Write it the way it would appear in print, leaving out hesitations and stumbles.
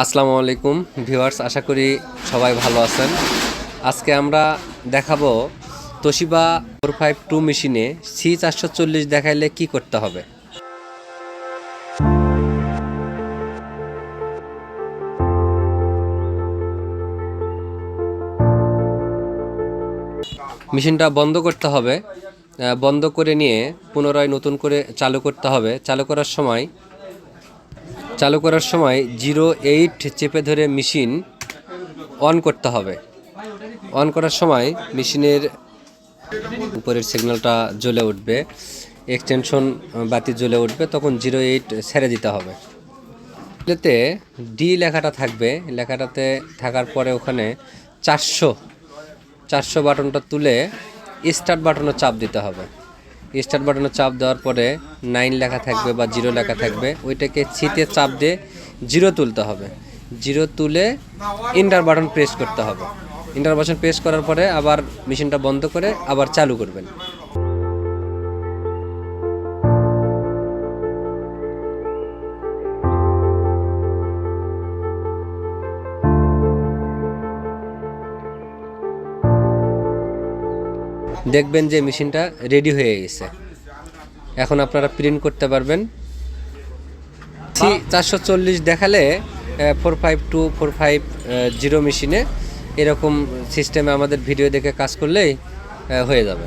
আসসালামু আলাইকুম ভিউয়ার্স, আশা করি সবাই ভালো আছেন। আজকে আমরা দেখাবো তোশিবা 452 মেশিনে C440 দেখাইলে কি করতে হবে। মেশিনটা বন্ধ করতে হবে, বন্ধ করে নিয়ে পুনরায় নতুন করে চালু করতে হবে। চালু করার সময় 08 চেপে ধরে মেশিন অন করতে হবে। অন করার সময় মেশিনের উপরের সিগন্যালটা জ্বলে উঠবে, এক্সটেনশন বাতি জ্বলে উঠবে, তখন 08 ছেড়ে দিতে হবে। এতে ডি লেখাটা থাকবে, লেখাটাতে থাকার পরে ওখানে 400 বাটনটা তুলে স্টার্ট বাটনে চাপ দিতে হবে। স্টার্ট বাটনে চাপ দেওয়ার পরে 9 লেখা থাকবে বা 0 লেখা থাকবে, ওইটাকে ছিতে চাপ দিয়ে 0 তুলতে হবে। 0 তুলে এন্টার বাটন প্রেস করতে হবে। এন্টার বাটন প্রেস করার পরে আবার মেশিনটা বন্ধ করে আবার চালু করবেন। দেখবেন যে মেশিনটা রেডি হয়ে গেছে। এখন আপনারা প্রিন্ট করতে পারবেন। C440 দেখালে 452 450 মেশিনে এরকম সিস্টেমে আমাদের ভিডিও দেখে কাজ করলেই হয়ে যাবে।